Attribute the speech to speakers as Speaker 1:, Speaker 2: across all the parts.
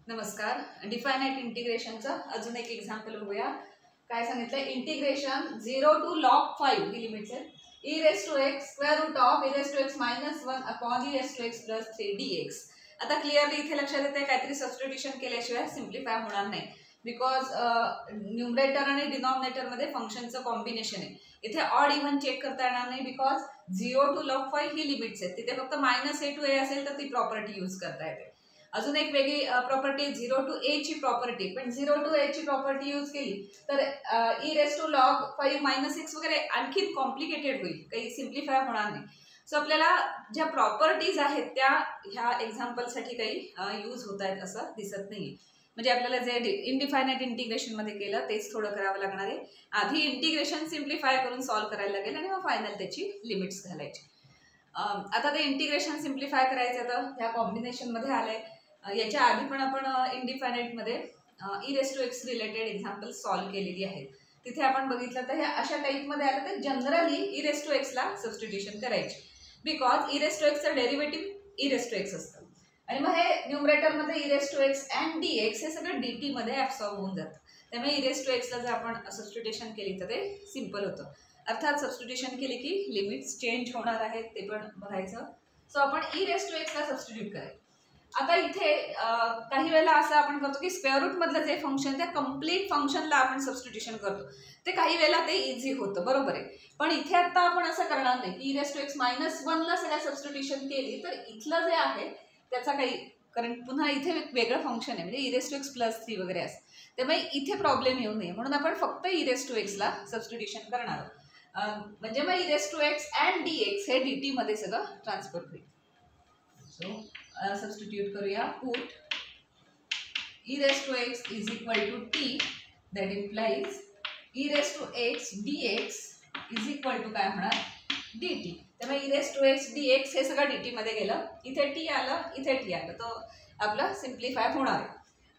Speaker 1: नमस्कार. डिफायनाइट इंटिग्रेशनचं अजून एक एक्झाम्पल बघूया. काय सांगितलं, integration 0 to log 5 he limits आहे. e raised to x square root of e raised to x minus 1 upon e raised to x plus 3 dx. आता clearly इथे लक्षात येते काहीतरी सबस्टिट्यूशन केल्याशिवाय सिम्प्लिफाय होणार नाही, बिकॉज न्यूमरेटर आणि डिनॉमिनेटर मध्ये फंक्शनचं कॉम्बिनेशन आहे. इथे ऑड इव्हन चेक करता येणार नाही, because 0 to log 5 he limits आहेत. तिथे फक्त -a to a असेल तर ती प्रॉपर्टी यूज करता येते. अजून एक वेगळी प्रॉपर्टी 0 to a ची प्रॉपर्टी, पण 0 to a ची प्रॉपर्टी यूज केली तर e raised to log 5 - 6 वगैरे आणखी कॉम्प्लिकेटेड होईल, काही सिम्प्लिफाय होणार नाही. सो आपल्याला ज्या प्रॉपर्टीज आहेत त्या ह्या एक्झाम्पलसाठी काही यूज होत आहेत असं दिसत नाही. म्हणजे आपल्याला जे इनडिफायनाइट इंटिग्रेशन मध्ये केलं तेच थोडं करावं लागणार आहे. आधी इंटिग्रेशन सिम्प्लिफाय करून सॉल्व्ह करायला लागेल आणि मग फायनल त्याची लिमिट्स घालायची. आता ते इंटिग्रेशन सिम्प्लिफाय करायचं तर ह्या कॉम्बिनेशन मध्ये आलंय. याच्या आधी पण आपण इनडिफायनाइट मध्ये e raised to x related example solve केलेली आहेत. तिथे आपण बघितलं तर ह्या अशा टाइप मध्ये आलं तर generally e raised to x ला सबस्टिट्यूशन करायची, because e raised to x चं derivative e raised to x असतं आणि मग हे न्यूमरेटर मध्ये e raised to x and dx हे सगळं dt मध्ये ऍब्सॉर्ब होऊन जातं. त्यामुळे e raised to x ला जर आपण सबस्टिट्यूशन केली तर ते सिम्पल होतं. अर्थात सबस्टिट्यूशन केली की लिमिट्स चेंज होणार आहेत, ते पण बघायचं. सो आपण e raised to x ला सबस्टिट्यूट करायचं. आता इथे काही वेळेला असं आपण करतो की स्क्वेअर रूट मधलं जे फंक्शन त्या कम्प्लीट फंक्शनला आपण सबस्टिट्यूशन करतो, ते काही वेळेला ते इझी होतं, बरोबर आहे. पण इथे आता आपण असं करणार नाही की e raised to x -1 ला सगळ्या सबस्टिट्यूशन केली तर इथलं जे आहे त्याचा काही, कारण पुन्हा इथे वेगळं फंक्शन आहे म्हणजे e raised to x plus 3 वगैरे असं, त्यामुळे इथे प्रॉब्लेम येऊ नये म्हणून आपण फक्त e raised to x ला सबस्टिट्यूशन करणार आहोत. म्हणजे मग e raised to x and dx हे dt मध्ये सगळं ट्रान्सफर होईल. सो सबस्टिट्यूट करूया. Put e raised to x is equal to t, that implies e raised to x dx is equal to काय होणार dt. त्यामुळे e raised to x dx हे सगळं dt मध्ये गेलं, इथे t आलं, इथे t आलं, तर आपलं सिम्प्लिफाय होणार आहे.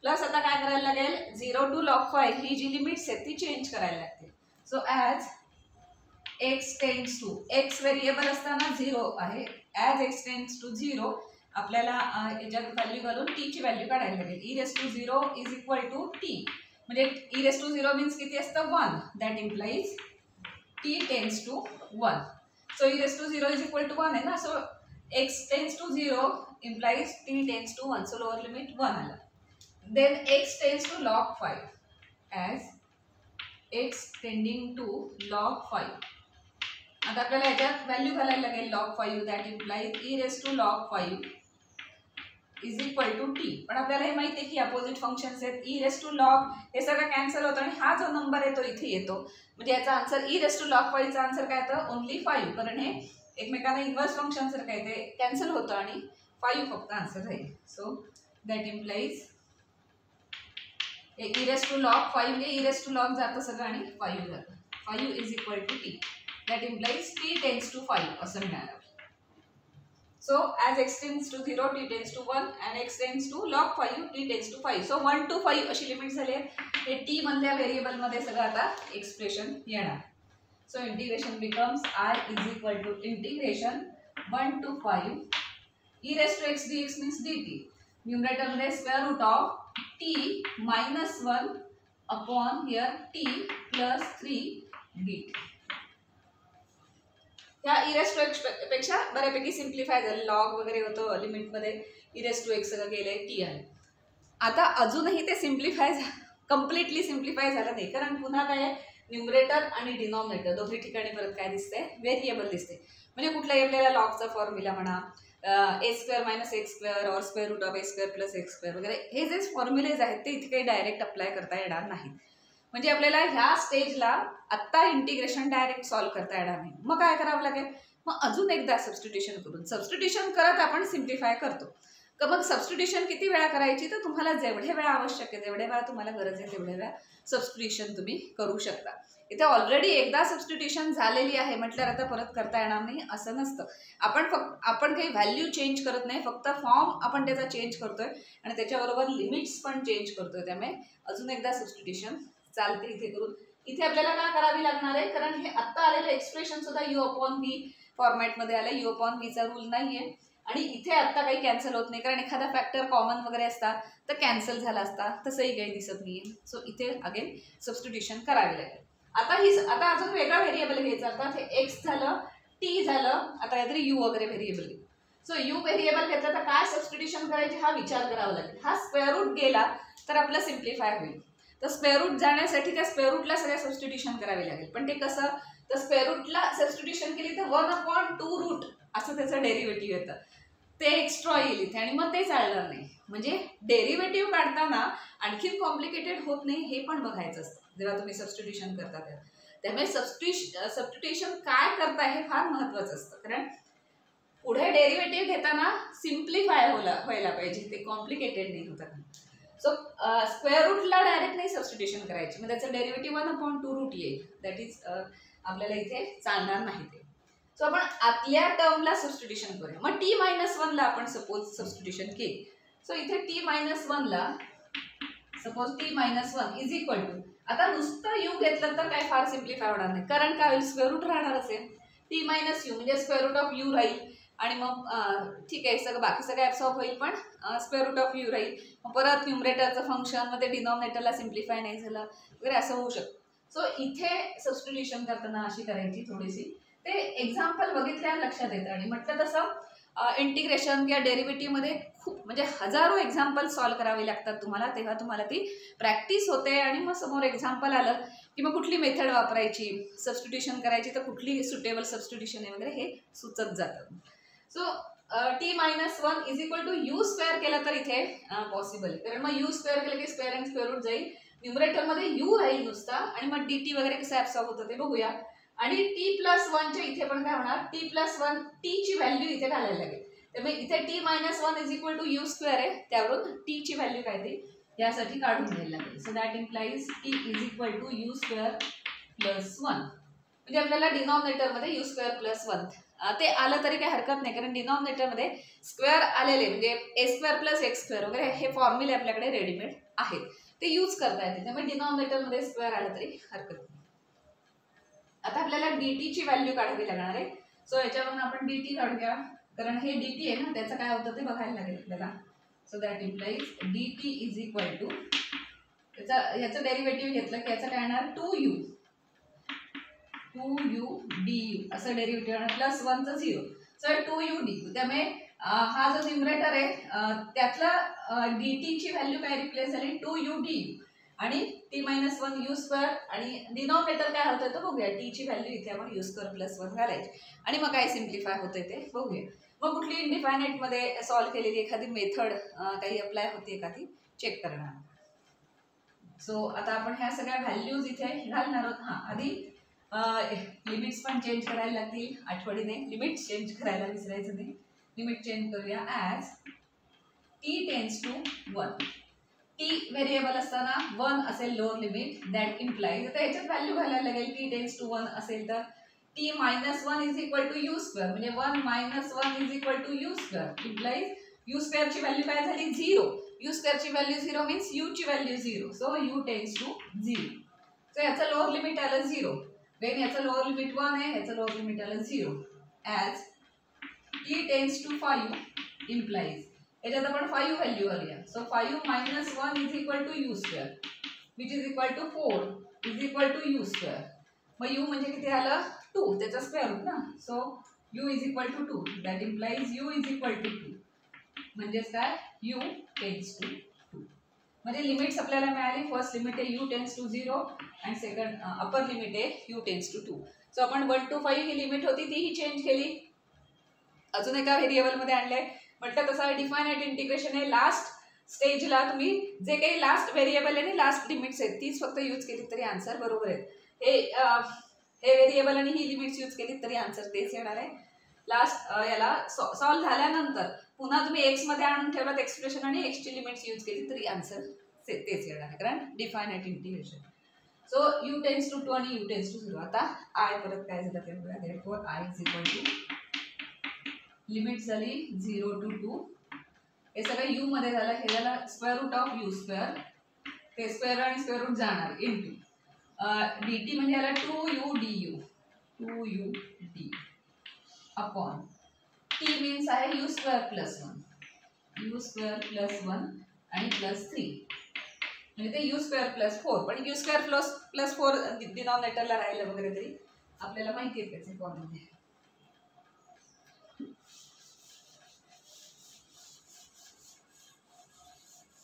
Speaker 1: प्लस आता काय करायला लागेल, 0 to log 5 ही जी लिमिट्स आहेत ती चेंज करायला लागतील. So as x tends to, x variable असताना 0 आहे, ॲज x टेंड्स टू 0 आपल्याला याच्यात व्हॅल्यू घालून t ची व्हॅल्यू काढायला लागेल. e raised to 0 is equal to t, म्हणजे e raised to 0 मीन्स किती असतं 1, that implies t tends to 1. So e raised to 0 is equal to 1 आहे ना, so x tends to 0 implies t tends to 1, so lower limit 1 आलं. Then x tends to log 5, as x tending to log 5. आता आपल्याला याच्यात value घालायला लागेल log 5, that implies e raised to log 5 is equal to t. पण आपल्याला हे माहिती आहे की अपोजिट फंक्शन्स आहेत, e raised to log हे सगळं कॅन्सल होतं आणि हा जो नंबर आहे तो इथे येतो, म्हणजे याचा answer e raised to log 5 चा आन्सर काय येतं ओनली 5, कारण हे एकमेकांना इन्व्हर्स फंक्शन सारखं आहे, ते कॅन्सल होतं आणि 5 फक्त आन्सर राहील. So that implies e raised to log 5 म्हणजे e raised to log जातं सगळं आणि 5 जातं. 5 is equal to t, that implies t tends to 5 असं मिळालं. So as x tends to 0, t tends to 1 and x tends to log 5, t tends to 5. So 1 to 5 अशी limit झाली आहे. हे t मधल्या व्हेरिएबल मध्ये सगळं आता एक्सप्रेशन येणार. So integration becomes I is equal to integration 1 to 5 e raised to x dx means dt. Numerator मध्ये square root of t -1 upon here t plus 3 dt. ह्या e raised to x पेक्षा बऱ्यापैकी simplify झालं, log वगैरे होतं limit मध्ये, e raised to x सगळं गेलंय, t आलं. आता अजूनही ते सिम्प्लिफाय कम्प्लिटली सिम्प्लिफाय झालं नाही, कारण पुन्हा काय आहे, न्यूमरेटर आणि डिनॉमिनेटर दोन्ही ठिकाणी परत काय दिसतंय, व्हेरिएबल दिसते. म्हणजे कुठलाही आपल्याला लॉगचा फॉर्म्युला म्हणा, a² - x² और square root of a² + x² वगैरे हे जे फॉर्म्युलेज आहेत ते इथे काही डायरेक्ट अप्लाय करता येणार नाहीत. म्हणजे आपल्याला ह्या स्टेजला आत्ता इंटिग्रेशन डायरेक्ट सॉल्व्ह करता येणार नाही. मग काय करावं लागेल, मग अजून एकदा सबस्टिट्यूशन करत आपण सिम्प्लिफाय करतो. मग सबस्टिट्यूशन किती वेळा करायची, तर तुम्हाला जेवढे वेळा आवश्यक आहे, जेवढे वेळा तुम्हाला गरज आहे तेवढे वेळा सबस्टिट्यूशन तुम्ही करू शकता. इथे ऑलरेडी एकदा सबस्टिट्यूशन झालेली आहे म्हटल्यावर आता परत करता येणार नाही असं नसतं. आपण काही व्हॅल्यू चेंज करत नाही, फक्त फॉर्म आपण त्याचा चेंज करतोय आणि त्याच्याबरोबर लिमिट्स पण चेंज करतोय. त्यामुळे अजून एकदा सबस्टिट्यूशन चालते इथे करून. इथे आपल्याला काय करावी लागणार आहे, कारण हे आत्ता आलेलं एक्सप्रेशन सुद्धा u अपॉन v फॉर्मॅटमध्ये आलं, u अपॉन v चा रूल नाहीये. आणि इथे आता काही कॅन्सल होत नाही, कारण एखादा फॅक्टर कॉमन वगैरे असता तर कॅन्सल झाला असता, तसंही काही दिसत नाहीये. सो इथे अगेन सबस्टिट्यूशन करावे लागेल. आता अजून वेगळा व्हेरिएबल घ्यायचा. आता हे एक्स झालं, टी झालं, आता काहीतरी यू वगैरे व्हेरिएबल घेऊ. सो यू व्हेरिएबल घेतलं तर काय सबस्टिट्यूशन करायचे हा विचार करावा लागेल. हा स्क्वेअर रूट गेला तर आपला सिम्प्लिफाय होईल. तर स्क्वेअर रूट जाण्यासाठी त्या स्क्वेअर रूटला सगळ्या सबस्टिट्यूशन करावे लागेल. पण ते कसं, तर स्क्वेअर रूटला सबस्टिट्यूशन केली तर 1/2 रूट असं त्याचं डेरिव्हेटिव्ह येतं, ते एक्स्ट्रा येईल इथे आणि मग ते चालणार नाही. म्हणजे डेरिव्हेटिव्ह काढताना आणखीन कॉम्प्लिकेटेड होत नाही हे पण बघायचं असतं जेव्हा तुम्ही सबस्टिट्यूशन करता तेव्हा. त्यामुळे सबस्टिट्यूशन काय करताय हे फार महत्वाचं असतं, कारण पुढे डेरिव्हेटिव्ह घेताना सिम्प्लिफाय व्हायला पाहिजे, ते कॉम्प्लिकेटेड नाही होतं. सो स्क्वेअर रूटला डायरेक्ट नाही सबस्टिट्यूशन करायची, मग त्याचं डेरिव्हेटिव्ह 1/2 रूट येईल. दॅट इज आपल्याला इथे चालणार नाही ते. सो आपण आतल्या टर्मला सबस्टिट्यूशन करूया. मग t-1 ला आपण सपोज सबस्टिट्यूशन केली. सो इथे t-1 ला suppose t-1 is equal to, आता नुसतं u घेतलं तर काय फार सिम्प्लिफाय होणार नाही, कारण काय होईल, स्क्वेअर रूट राहणार असेल. t-u म्हणजे स्क्वेअर रूट ऑफ u राहील आणि मग ठीक आहे सगळं बाकी सगळं ॲब्सॉर्ब होईल, पण स्क्वेअर रूट ऑफ u राहील. मग परत न्यूमरेटरचं फंक्शन, मग ते डिनॉमिनेटरला सिम्प्लिफाय नाही झालं वगैरे असं होऊ शकतं. सो इथे सबस्टिट्यूशन करताना अशी करायची थोडीशी, ते एक्झाम्पल बघितल्यावर लक्षात येतं. आणि म्हटलं तसं इंटिग्रेशन किंवा डेरिव्हेटिव्हमध्ये खूप म्हणजे हजारो एक्झाम्पल सॉल्व्ह करावे लागतात तुम्हाला, तेव्हा तुम्हाला ती प्रॅक्टिस होते. आणि मग समोर एक्झाम्पल आलं की मग कुठली मेथड वापरायची, सबस्टिट्यूशन करायची तर कुठली सुटेबल सबस्टिट्यूशन आहे वगैरे हे सुचत जातं. So t-1 is equal to u square केला तर इथे पॉसिबल आहे, कारण मग यू स्क्वेअर केलं की स्क्वेअर अँड स्क्वेअर रूट जाईल, न्यूमरेटरमध्ये यू राहील नुसता, आणि मग dt वगैरे कसं ॲब्सॉर्ब होतं ते बघूया. आणि t+1 च्या इथे पण काय होणार, t+1 t ची व्हॅल्यू इथे घालायला लागेल. त्यामुळे इथे t-1 is equal to u square आहे, त्यावरून t ची व्हॅल्यू काय ते यासाठी काढून घ्यायला लागेल. So that implies t is equal to u square plus 1. म्हणजे आपल्याला डिनॉमिनेटरमध्ये यू स्क्वेअर प्लस 1 ते आलं तरी काही हरकत नाही, कारण डिनॉमिनेटरमध्ये स्क्वेअर आलेले म्हणजे ए स्क्वेअर प्लस एक्स स्क्वेअर वगैरे हे फॉर्म्युले आपल्याकडे रेडीमेड आहेत, ते यूज करता येते. त्यामुळे डिनॉमिनेटरमध्ये स्क्वेअर आलं तरी हरकत नाही. आता आपल्याला dt ची व्हॅल्यू काढावी लागणार आहे. सो याच्यावरून आपण dt काढूया, कारण हे dt आहे ना, त्याचं काय होतं ते बघायला लागेल आपल्याला. So that implies dt is equal to, याचं डेरिव्हेटिव्ह घेतलं की याचं काय येणार 2u du असं डेरिव्हेटिव्ह येणार, प्लस 1चं 0. So 2u du. त्यामुळे हा जो न्यूमरेटर आहे त्यातला dt ची व्हॅल्यू काय रिप्लेस झाली 2u du, आणि t-1 यू स्क्वेअर, आणि डिनॉमिनेटर काय होतं तर बघूया. t ची व्हॅल्यू इथे आपण यू स्क्वेअर प्लस 1 घालायची, आणि मग काय सिम्प्लिफाय होतंय ते बघूया. मग कुठली इनडिफायनाईटमध्ये सॉल्व्ह केलेली एखादी मेथड काही अप्लाय होते का ती चेक करणार. सो आता आपण ह्या सगळ्या व्हॅल्यूज इथे घालणार आहोत. आधी लिमिट्स पण चेंज करायला लागतील, आठवणीने लिमिट्स चेंज करायला विसरायचं नाही. लिमिट चेंज करूया. As t tends to 1, t variable असताना 1 असेल लोअर लिमिट, दॅट इम्प्लाइज, आता ह्याच्यात व्हॅल्यू घालायला लागेल. t टेन्स टू 1 असेल तर t-1 is equal to u square, म्हणजे 1 - 1 is equal to u square. Implies u स्क्वेअरची व्हॅल्यू काय झाली 0, यू स्क्वेअरची व्हॅल्यू 0 मीन्स यू ची value 0. So u tends to 0. So याचं लोअर लिमिट आलं 0, देन याचं लोअर लिमिट 1 आहे, याचं लोअर लिमिट आलं 0. As t tends to 5 implies, याच्यात आपण 5 व्हॅल्यू घालूया. So 5 - 1 is equal to u square, which is equal to 4 is equal to u square. मग यू म्हणजे किती आलं 2, त्याचा स्क्वेअर रूट ना. So u is equal to 2, that implies u is equal to 2, म्हणजेच काय यू टेन्स टू 2. म्हणजे limits आपल्याला मिळाली. फर्स्ट लिमिट आहे u tends to 0, and second upper limit आहे यू टेन्स टू 2. सो आपण 1 to 5 ही लिमिट होती तीही चेंज केली, अजून एका व्हेरिएबलमध्ये आणलंय. म्हटलं तसं डिफायनाईट इंटिग्रेशन आहे. लास्ट स्टेजला तुम्ही जे काही लास्ट व्हेरिएबल आहे आणि लास्ट लिमिट्स आहेत तीच फक्त यूज केली तरी आन्सर बरोबर आहे. हे व्हेरिएबल आणि ही लिमिट्स यूज केली तरी आन्सर तेच येणार आहे. लास्ट याला सॉल्व्ह झाल्यानंतर पुन्हा तुम्ही एक्स मध्ये आणून ठेवलात एक्सप्रेशन आणि एक्सची लिमिट्स यूज केली तरी आन्सर तेच येणार आहे, कारण definite integration. So u tends to 2 आणि यू टेन्स टू 0. आता आय परत काय झालं ते बघूया. Therefore I is equal to limit झाली 0 to 2, हे सगळं यू मध्ये झालं, हे झालं square root of u square, ते स्क्वेअर आणि स्क्वेअर रूट जाणार इंटू dt म्हणजे आला 2u du upon t means आहे u square plus 1, u square plus 1 आणि प्लस 3, म्हणजे ते यू स्क्वेअर प्लस 4, पण यू स्क्वेअर प्लस 4 डिनॉमिनेटरला राहिलं वगैरे तरी आपल्याला माहिती आहे त्याचे फॉर्म्युले.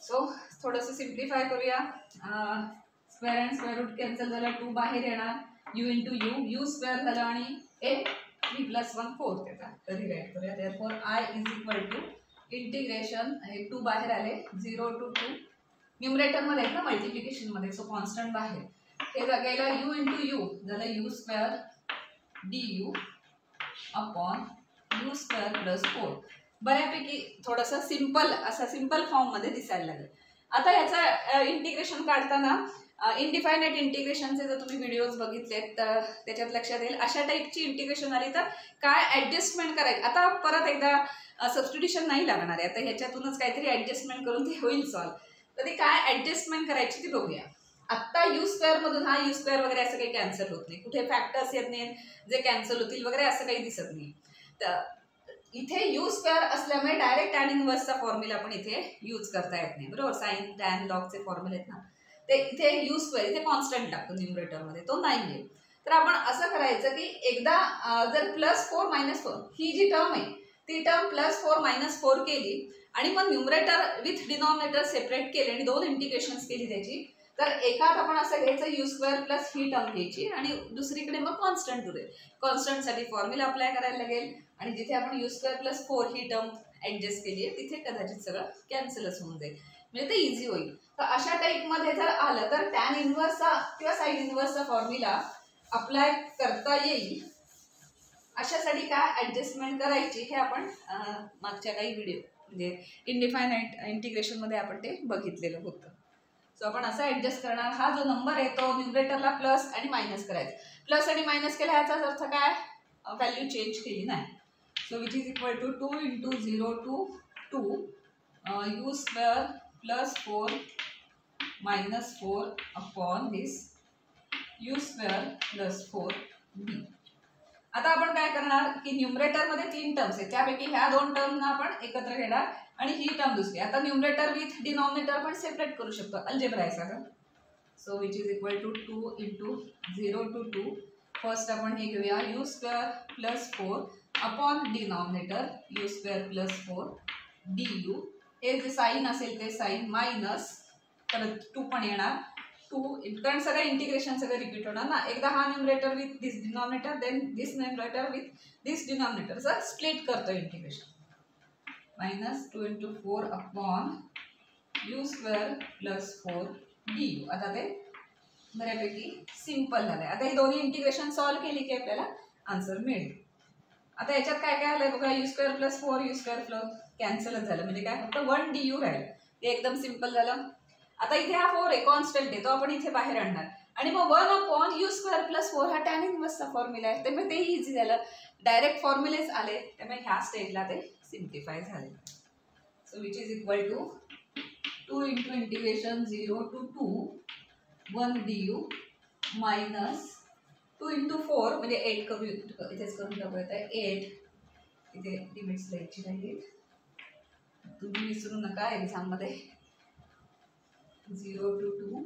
Speaker 1: सो थोडंसं सिम्प्लिफाय करूया. Square and square root cancel झालं, 2 बाहेर येणार, u into u, u square झालं आणि ए 3 + 1 4 त्याचा. तर रिराईट करूया. Therefore I is equal to integration, हे 2 बाहेर आले, 0 to 2 न्यूमरेटरमध्ये आहेत ना मल्टिप्लिकेशनमध्ये, सो कॉन्स्टंट बाहेर, हे गेलं यू इंटू यू झालं you square D you upon u square plus 4. बऱ्यापैकी थोडंसं सिम्पल, असा सिम्पल फॉर्ममध्ये दिसायला लागेल. आता ह्याचं इंटिग्रेशन काढताना इनडिफायनाइट इंटिग्रेशनचे जर तुम्ही व्हिडिओज बघितलेत तर त्याच्यात लक्षात येईल. अशा टाईपची इंटिग्रेशन आली तर काय ॲडजस्टमेंट करायची. आता परत एकदा सबस्टिट्यूशन नाही लागणार आहे, आता ह्याच्यातूनच काहीतरी ॲडजस्टमेंट करून ते होईल सॉल्व. तर ती काय ॲडजस्टमेंट करायची ती बघूया. आत्ता यू स्क्वेअरमधून हा यू स्क्वेअर वगैरे असं काही कॅन्सल होत नाही, कुठे फॅक्टर्स येत नाही जे कॅन्सल होतील वगैरे असं काही दिसत नाही. तर इथे यू स्क्वेअर असल्यामुळे डायरेक्ट टॅन इनव्हर्सचा फॉर्म्युला आपण इथे यूज करता येत नाही, बरोबर. साइन टॅन लॉगचे फॉर्म्युले आहेत ना, ते इथे यू स्क्वेअर इथे कॉन्स्टंट टाकतो न्यूमरेटरमध्ये, तो नाही आहे. तर आपण असं करायचं की एकदा जर +4 - 4 ही जी टर्म आहे ती टर्म +4 - 4 केली आणि मग न्यूमरेटर विथ डिनॉमिनेटर सेपरेट केले आणि 2 इंटिग्रेशन्स केली त्याची, तर एकात आपण असं घ्यायचं you square plus he term घ्यायची आणि दुसरीकडे मग कॉन्स्टंट उरेल. कॉन्स्टंटसाठी फॉर्म्युला अप्लाय करायला लागेल आणि जिथे आपण you square plus 4 he term adjust केली आहे तिथे कदाचित सगळं कॅन्सलच होऊन जाईल, म्हणजे ते इझी होईल. तर अशा टाईपमध्ये जर आलं तर टॅन इनव्हर्सचा किंवा साइन इनव्हर्सचा फॉर्म्युला अप्लाय करता येईल. अशासाठी काय ॲडजस्टमेंट करायची हे आपण मागच्या काही व्हिडिओ म्हणजे इनडिफायनाइट इंटिग्रेशनमध्ये आपण ते बघितलेलं होतं. सो आपण असं ॲडजस्ट करणार, हा जो नंबर आहे तो न्यूमरेटरला प्लस आणि मायनस करायचा. प्लस आणि मायनस केला ह्याचाच अर्थ काय, व्हॅल्यू चेंज केली नाही. So which is equal to 2 × 0 to 2 u square plus 4 - 4 upon this u square plus 4 d. आता आपण काय करणार की न्यूमरेटरमध्ये 3 टर्म्स आहेत, त्यापैकी ह्या 2 टर्मना आपण एकत्र घेणार आणि ही टर्म दुसरी. आता न्यूमरेटर विथ डिनॉमिनेटर आपण सेपरेट करू शकतो, अल्जेब्रा आहे सगळं. So which is equal to 2 × 0 to 2, first आपण हे घेऊया u square plus 4 upon denominator u square plus 4 d u. हे जे साईन असेल ते साईन मायनस, परत 2 पण येणार 2, कारण सगळं इंटिग्रेशन सगळं रिपीट होणार ना. एकदा हा numerator with this denominator, then this numerator with this denominator, असं स्प्लिट करतो integration. -2 × 4 upon u square plus 4 d u. आता ते बऱ्यापैकी सिम्पल झालं आहे. आता ही दोन्ही इंटिग्रेशन सॉल्व केली की आपल्याला आन्सर मिळेल. आता याच्यात काय काय आलं आहे बघा, u square plus 4 u square plus कॅन्सलच झालं, म्हणजे काय फक्त 1 डी यू राहील, ते एकदम सिम्पल झालं. आता इथे हा 4 आहे कॉन्स्टंट आहे, तो आपण इथे बाहेर आणणार आणि मग 1 अपॉन यू स्क्वेअर प्लस 4 हा टॅन इनव्हर्सचा फॉर्म्युला आहे, त्यामुळे तेही इझी झालं. डायरेक्ट फॉर्म्युलेच आले, त्यामुळे ह्या स्टेजला ते सिम्प्लिफाय झाले. So which is equal to 2 × integration 0 to 2 1 d u minus 2 × 4 म्हणजे 8 करू, इथेच करून टाकूयात 8, इथे लिमिट्स द्यायची राहील, तुम्ही विसरू नका एक्झाममध्ये. 0 to 2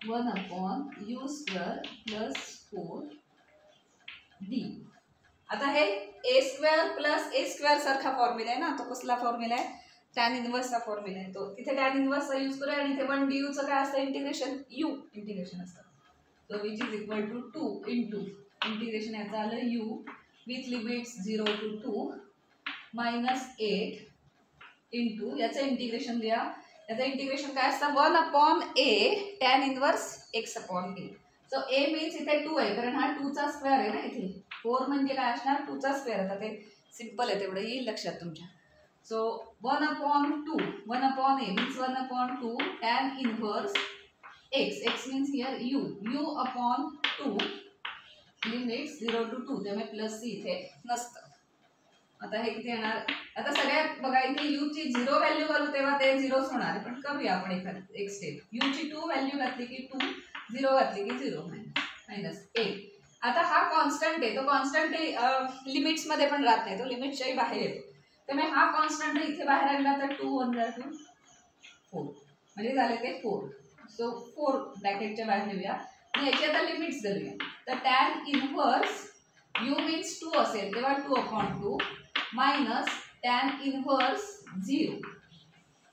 Speaker 1: 1 upon u square plus 4 d. आता हे ए स्क्वेअर प्लस ए स्क्वेअर सारखा फॉर्म्युला आहे ना, तो कसला फॉर्म्युला आहे, टॅन इनव्हर्सचा फॉर्म्युला आहे. तो तिथे टॅन इनव्हर्सचा यूज करूया आणि इथे 1 डी यूचं काय असतं इंटिग्रेशन, यू इंटिग्रेशन असतं. So which is equal to 2 × integration याचं आलं u with limits 0 to 2 -8 into याचं इंटिग्रेशन लिहा. याचं इंटिग्रेशन काय असतं 1 upon a tan inverse x upon a. So a means इथे 2 आहे, कारण हा 2चा स्क्वेअर आहे ना इथे. 4 म्हणजे काय असणार 2चा स्क्वेअर. आता ते सिम्पल आहे, तेवढं येईल लक्षात तुमच्या. So 1 upon 2 1 upon a means 1 upon 2 tan inverse x. x means here u upon 2 limits 0 to 2, त्यामुळे प्लस सी इथे नसतं. आता हे किती येणार, आता सगळ्यात बघा इथे यू ची 0 व्हॅल्यू घालू तेव्हा ते 0च होणार, पण करूया आपण एक स्टेप. यू ची 2 व्हॅल्यू घातली की 2, 0 घातली की 0 -8. आता हा कॉन्स्टंट आहे, तो कॉन्स्टंट लिमिट्स मध्ये पण राहत नाही, तो लिमिटच्याही बाहेर येतो. त्यामुळे हा कॉन्स्टंट इथे बाहेर आला तर 2 1 2 4 म्हणजे झाले ते 4. सो 4 ब्रॅकेटच्या बाहेर लिहूया आणि याची आता लिमिट्स धरूया. तर टॅन इनव्हर्स u मीन्स 2 असेल तेव्हा 2/2 मायनस टॅन इनव्हर्स 0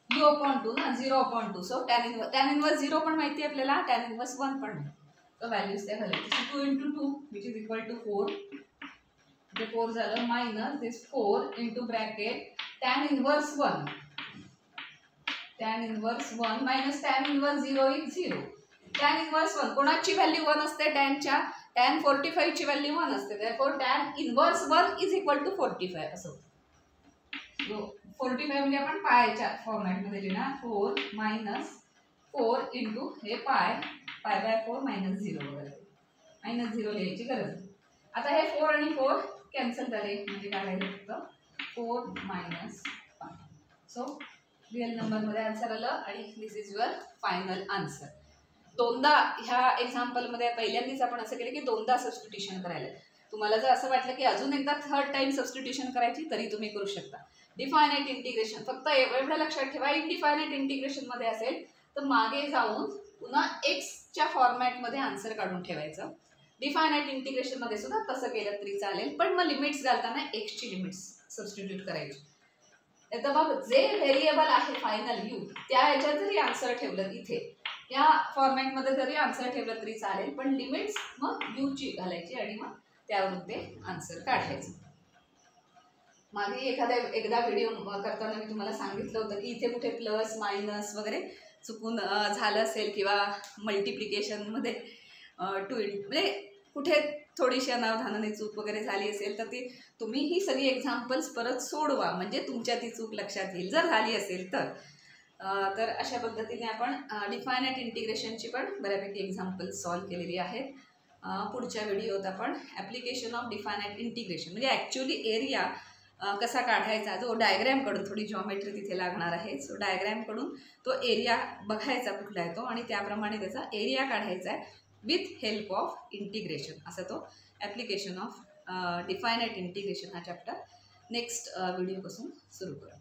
Speaker 1: u/2 ना 0/2. सो टॅन इनव्हर्स 0 पण माहिती आहे आपल्याला, टॅन इनव्हर्स 1 पण माहिती. तर व्हॅल्यूज त्या घालायची. 2 × 2 विच इज इक्वल टू 4. ते 4 झालं minus this 4 into bracket tan inverse 1. Tan inverse 1 minus tan inverse 0 is 0. Tan inverse 1 कोणाची व्हॅल्यू 1 असते, टॅनच्या टॅन 45 ची व्हॅल्यू 1 असते. therefore tan inverse 1 is equal to 45 असं होतं. 45 म्हणजे आपण पायच्या फॉर्मॅटमध्ये लिहिणार. 4 मायनस 4 इंटू हे पाय 4 मायनस 0 वगैरे, मायनस 0 लिहायची गरज नाही. आता हे 4 आणि 4 कॅन्सल झाले म्हणजे काय राहिलं फक्त 4 मायनस 5. सो रिअल नंबरमध्ये आन्सर आलं आणि दिस इज युअर फायनल आन्सर. दोनदा ह्या एक्झाम्पलमध्ये पहिल्यांदाच आपण असं केलं की दोनदा सबस्टिट्यूशन करायला. तुम्हाला जर असं वाटलं की अजून एकदा थर्ड टाइम सबस्टिट्यूशन करायची तरी तुम्ही करू शकता. डिफायनाइट इंटिग्रेशन फक्त एवढं लक्षात ठेवा, इनडिफायनाइट इंटिग्रेशनमध्ये असेल तर मागे जाऊन पुन्हा एक्सच्या फॉर्मॅटमध्ये आन्सर काढून ठेवायचं. डिफायनाइट इंटिग्रेशनमध्ये सुद्धा तसं केलं तरी चालेल, पण मग लिमिट्स घालताना एक्सची लिमिट्स सबस्टिट्यूट करायची. तर मग जे व्हेरिएबल आहे फायनल यू त्या ह्याच्यात जरी आन्सर ठेवलं इथे या फॉर्मॅटमध्ये जरी आन्सर ठेवलं तरी चालेल, पण लिमिट्स मग यूची घालायची आणि मग त्यावरून ते आन्सर काढायचं. मागे एकदा व्हिडिओ करताना मी तुम्हाला सांगितलं होतं की इथे कुठे प्लस मायनस वगैरे चुकून झालं असेल किंवा मल्टिप्लिकेशनमध्ये म्हणजे कुठे थोडीशी अनावधानाने चूक वगैरे झाली असेल तर ती तुम्ही ही सगळी एक्झाम्पल्स परत सोडवा म्हणजे तुमच्या ती चूक लक्षात येईल जर झाली असेल तर. तर अशा पद्धतीने आपण डिफायनाइट इंटिग्रेशनची पण बऱ्यापैकी एक्झाम्पल्स सॉल्व केलेली आहेत. पुढच्या व्हिडिओत आपण ॲप्लिकेशन ऑफ डिफायनाइट इंटिग्रेशन म्हणजे ॲक्च्युअली एरिया कसा काढायचा, जो डायग्रॅमकडून थोडी जॉमेट्री तिथे लागणार आहे. सो डायग्रॅमकडून तो एरिया बघायचा कुठला आहे तो आणि त्याप्रमाणे त्याचा एरिया काढायचा आहे विथ हेल्प ऑफ इंटिग्रेशन. असा तो ॲप्लिकेशन ऑफ डिफायनाइट इंटिग्रेशन हा चॅप्टर नेक्स्ट व्हिडिओपासून सुरू करू.